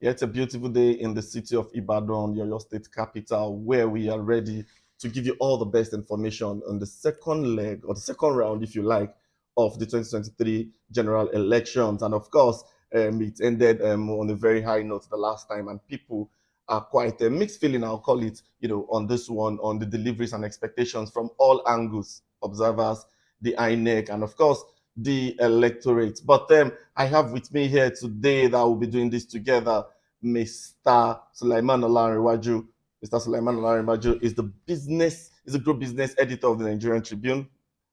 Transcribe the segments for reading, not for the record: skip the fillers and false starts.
Yeah, it's a beautiful day in the city of Ibadan, your state capital, where we are ready to give you all the best information on the second leg or the second round, if you like, of the 2023 general elections. And of course, it ended on a very high note the last time, and people are quite a mixed feeling, I'll call it, on this one, on the deliveries and expectations from all angles, observers, the INEC, and of course, the electorate. But I have with me here today that will be doing this together Mr. Sulaiman Olarinwaju. Mr. Sulaiman Olarinwaju is the group business editor of the Nigerian Tribune.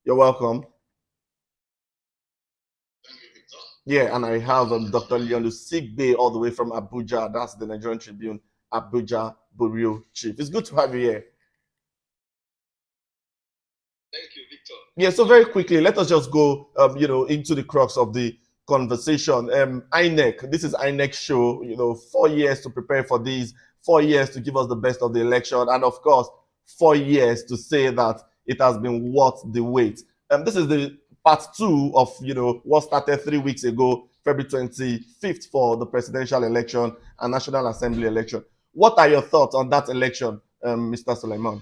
You're welcome. Thank you, Victor. Yeah, and I have Dr. Leonu Sigbe all the way from Abuja. That's the Nigerian Tribune, Abuja Bureau Chief. It's good to have you here. Thank you, Victor. Yeah, so very quickly, let us just go, into the crux of the conversation. INEC, this is INEC's show. 4 years to prepare for these, 4 years to give us the best of the election, and of course, 4 years to say that it has been worth the wait. This is the part two of what started 3 weeks ago, February 25th, for the presidential election and National Assembly election. What are your thoughts on that election, Mr. Suleiman?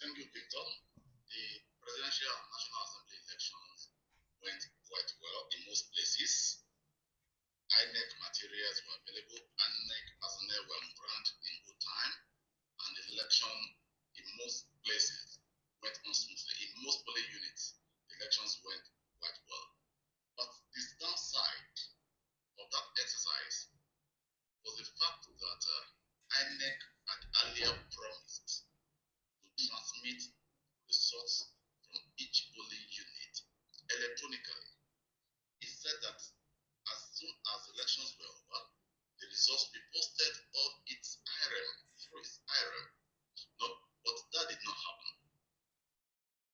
Thank you, Victor. The presidential and National Assembly elections went quite well in most places. INEC materials were available, INEC personnel were on ground in good time, and the election in most places went on smoothly. In most polling units, the elections went quite well. But the downside of that exercise was the fact that INEC had earlier promised to transmit results from each polling unit electronically. He said that as soon as elections were over, the results will be posted on its IRM, through its IRM. No, but that did not happen.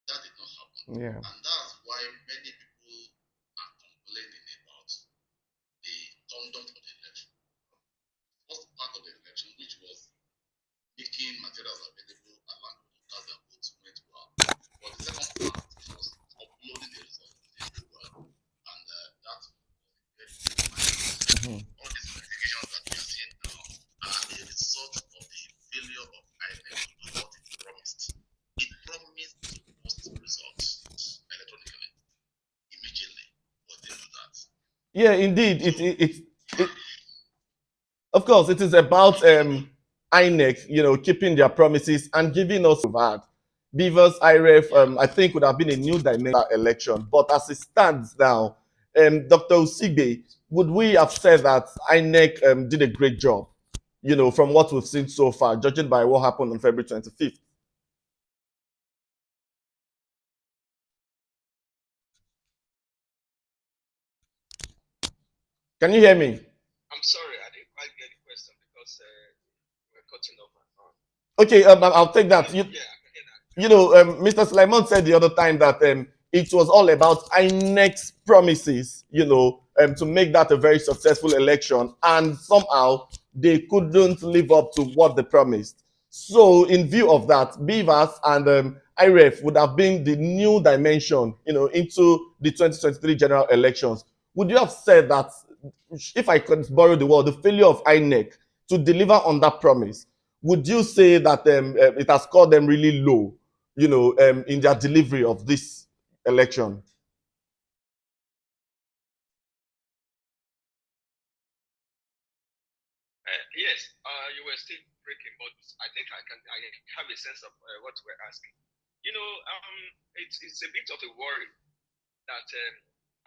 That did not happen. Yeah. And that's why many people are complaining about the conduct of the election. First part of the election, which was making materials available, allowing people to cast their votes, went well. But the second part was uploading the results very well, and that's very good. All these notifications that we are seeing now are a result of the failure of INEC to do what it promised. It promised to post results electronically immediately, but they do that. Yeah, indeed. It of course, it is about INEC, keeping their promises and giving us had. Beavers IRF, I think, would have been a new dimension election. But as it stands now, Dr. Usigbe, would we have said that INEC did a great job, from what we've seen so far, judging by what happened on February 25th? Can you hear me? I'm sorry, I didn't cutting off my phone. Okay, I'll take that. Yeah, I can hear that. You know, Mr. Sulaiman said the other time that it was all about INEC's promises, you know, to make that a very successful election, and somehow they couldn't live up to what they promised. So, in view of that, BVAS and IREF would have been the new dimension, you know, into the 2023 general elections. Would you have said that, if I could borrow the word, the failure of INEC to deliver on that promise, would you say that it has scored them really low, you know, in their delivery of this election? Yes, you were still breaking, but I think I have a sense of what we're asking. You know, it's a bit of a worry that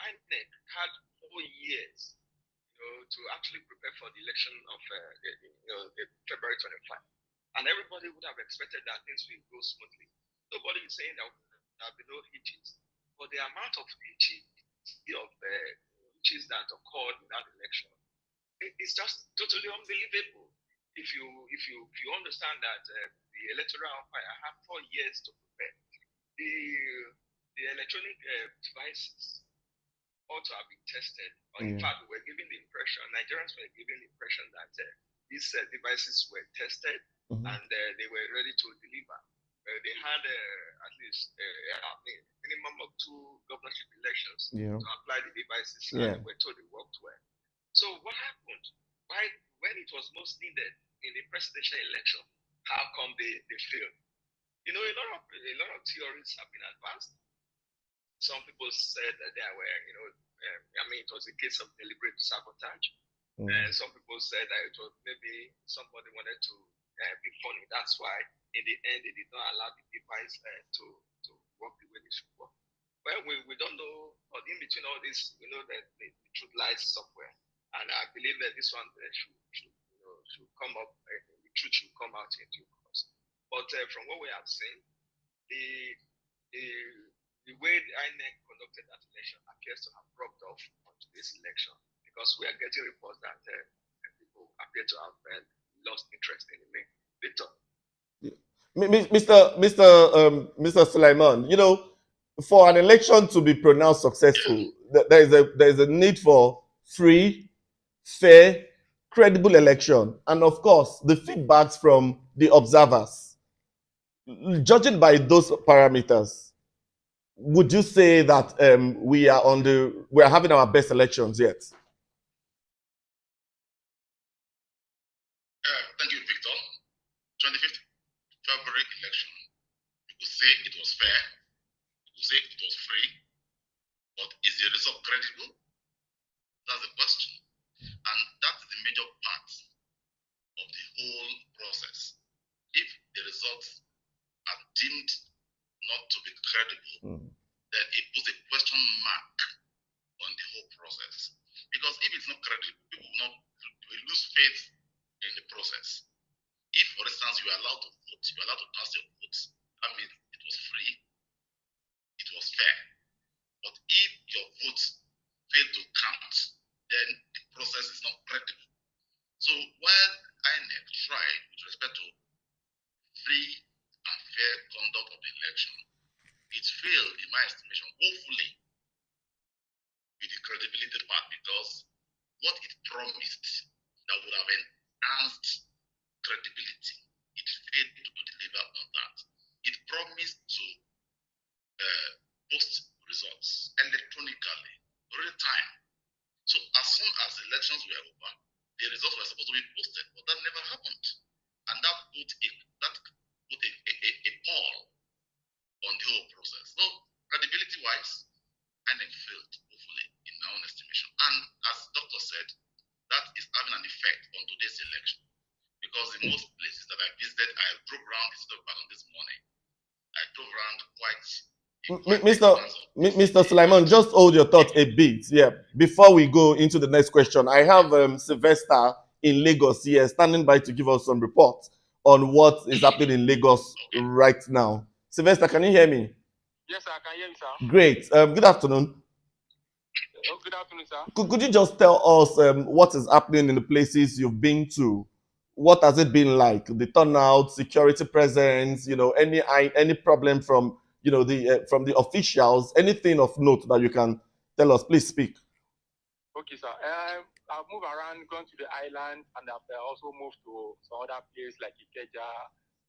INEC had 4 years, you know, to actually prepare for the election of February 25, and everybody would have expected that things will go smoothly. Nobody is saying that there will be no hitches, but the amount of hitches that occurred in that election, it's just totally unbelievable. If you understand that the electoral umpire had 4 years to prepare, the electronic devices ought to have been tested. Or in fact, we were given the impression, Nigerians were given the impression that these devices were tested and they were ready to deliver. They had at least a minimum of 2 governorship elections to apply the devices, and they were told it worked well. So what happened? When it was most needed in the presidential election, how come they failed? You know, a lot of theories have been advanced. Some people said that there were, it was a case of deliberate sabotage. And some people said that it was maybe somebody wanted to be funny. That's why, in the end, they did not allow the device to work the way they should work. Well, we don't know, but in between all this, we know that the truth lies somewhere. And I believe that this one should come up, the truth should come out in due course. But from what we have seen, the way the INEC conducted that election appears to have rubbed off onto this election, because we are getting reports that people appear to have lost interest in the Victor. Mr. Sulaiman, you know, for an election to be pronounced successful, there is a need for free, fair, credible election, and of course, the feedbacks from the observers. Judging by those parameters, would you say that we are having our best elections yet? Thank you, Victor. 25th February election, you could say it was fair, you could say it was free, but is the result credible? That's the question. And that's the major part of the whole process. If the results are deemed not to be credible, then it puts a question mark on the whole process. Because if it's not credible, people will lose faith in the process. If, for instance, you are allowed to vote, you are allowed to cast your votes, that means it was free, it was fair. But if your votes fail to count, then the process is not credible. So while INEC tried with respect to free and fair conduct of the election, it failed, in my estimation, woefully with the credibility part, because what it promised that would have enhanced credibility, it failed to deliver on that. It promised to post results electronically, real time. So as soon as the elections were over, the results were supposed to be posted, but that never happened. And that put a pall on the whole process. So credibility-wise, INEC failed woefully in my own estimation. And as the doctor said, that is having an effect on today's election. Because in most places that I visited, I drove around the city of Ibadan this morning. I drove around Mr. Sulaiman, just hold your thought a bit. Yeah. Before we go into the next question, I have Sylvester in Lagos here standing by to give us some reports on what is happening in Lagos right now. Sylvester, can you hear me? Yes, sir, I can hear you, sir. Great. Good afternoon. Good afternoon, sir. Could you just tell us what is happening in the places you've been to? what has it been like? The turnout, security presence, any problem from from the officials, anything of note that you can tell us? Please speak. Okay, sir. I've moved around, gone to the island, and I've also moved to some other place like Ikeja,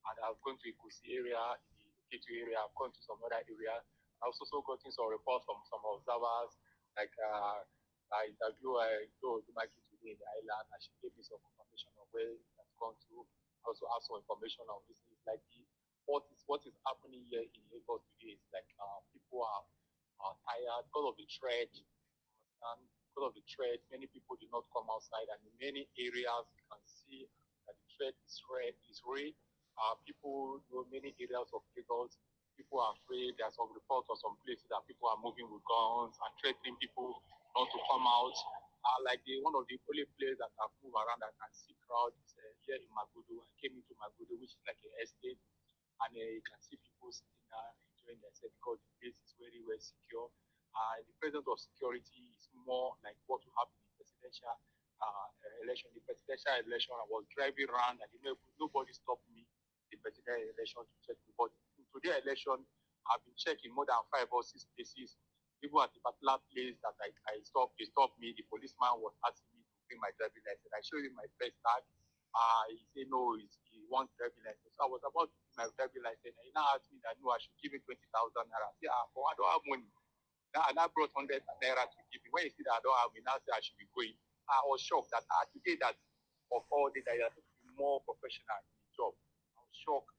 and I've gone to Ikusi area, the Ketu area. I've gone to some other area. I've also gotten some reports from some observers, like I interview Dumaki today in the island, and she gave me some information of where it has gone to. I also have some information on this. It's like what is happening here in Lagos today is like people are tired because of the threat, and because of the threat, many people did not come outside, and in many areas you can see that the threat is real. People know many areas of Lagos. People are afraid. There are some reports of some places that people are moving with guns and threatening people not to come out. Like one of the only places that I've moved around that I see crowd is here in Magodo. I came into Magodo, which is like an estate, and you can see people sitting there enjoying themselves because the place is very well secure. The presence of security is more like what will happen in presidential election. The presidential election, I was driving around and nobody stopped me. The presidential election to check me. But today's election, I've been checking more than 5 or 6 places. Even at the particular place that I stopped, they stopped me. The policeman was asking me to bring my driving license. I showed him my first tag. He said no, he wants driving license. So I was about to give my driving license, and he now asked me that no, I should give him 20,000 naira. I said, but I don't have money. And I brought 100 naira to give me. When he said I don't have me, now say I should be going. I was shocked that today that of all the that to be more professional in the job. I was shocked.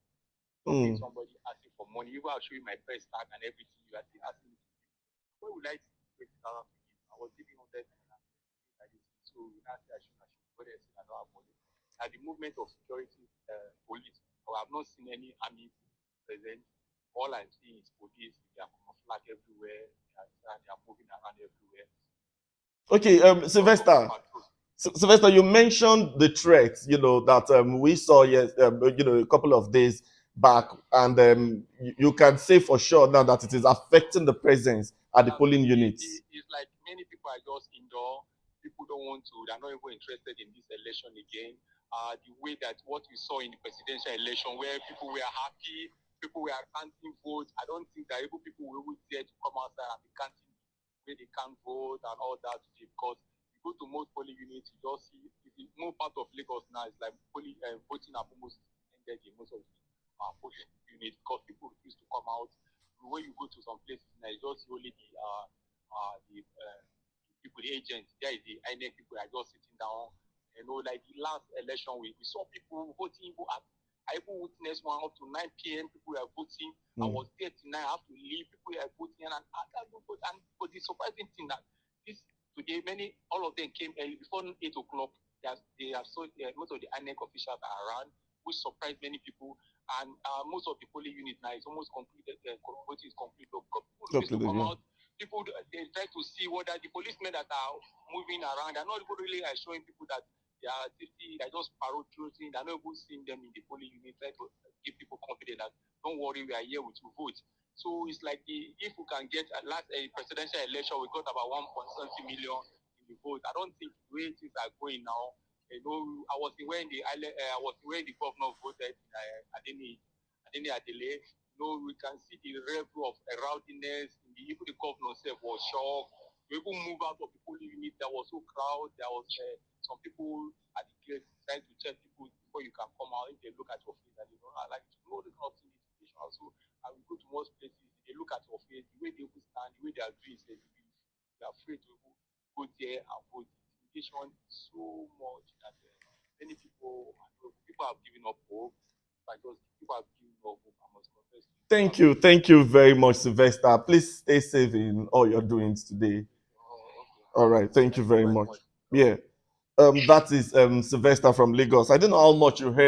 Something somebody asking for money. Even I'll show you my first tag and everything you are asking me to give. Why would I say 20,000 to give? I was giving 100 naira. So now say I should go there and say I don't have money. At the movement of security police, I have not seen any army present. All I'm seeing is police. They are camouflage everywhere. They are moving around everywhere. Okay, Sylvester. Sylvester, you mentioned the threat, that we saw a couple of days back, and you can say for sure now that it is affecting the presence at the polling units. It's like many people are just indoor. People don't want to. They're not even interested in this election again. The way that what we saw in the presidential election, where people were happy, people were counting votes. I don't think that even people will dare to come outside and be counting where they can't vote and all that today, because you go to most polling units, you just see more part of Lagos now is like voting have almost ended in most of the polling units because people refuse to come out. When you go to some places now, you just see only the people, the agents. There is the INEC people are just sitting down. Like the last election, we saw people voting. I even witnessed one up to 9 p.m. People were voting. I was there tonight. I have to leave. People were voting, and I can't do vote. And but the surprising thing that this today, all of them came early before 8 o'clock. They have so most of the INEC officials are around, which surprised many people. And most of the polling units now is almost completed. Voting is complete. People used to come out. People they try to see whether the policemen that are moving around are not really showing people that they are safety. They just paratrooping. They're not even seeing them in the polling unit. Try to give people confidence that don't worry, we are here with you, vote. So it's like if we can get a presidential election, we got about 1.70 million in the vote. I don't think the way things are going now. I was when the governor voted. Adeni Adele. We can see the level of rowdiness. Even the governor himself was shocked. We even move out of the polling unit. There was so crowd. There was some people at the gate trying to check people before you can come out. If they look at your face, and they don't like to know the kind of thing situation. So I will go to most places. They look at your face, the way they will stand, the way they are doing, they are afraid to go there and vote. The intimidation is so much that many people have given up hope. People have given up hope. I must confess. Thank you very much, Sylvester. Please stay safe in all your doings today. All right, thank you very much. Yeah, that is Sylvester from Lagos. I don't know how much you heard.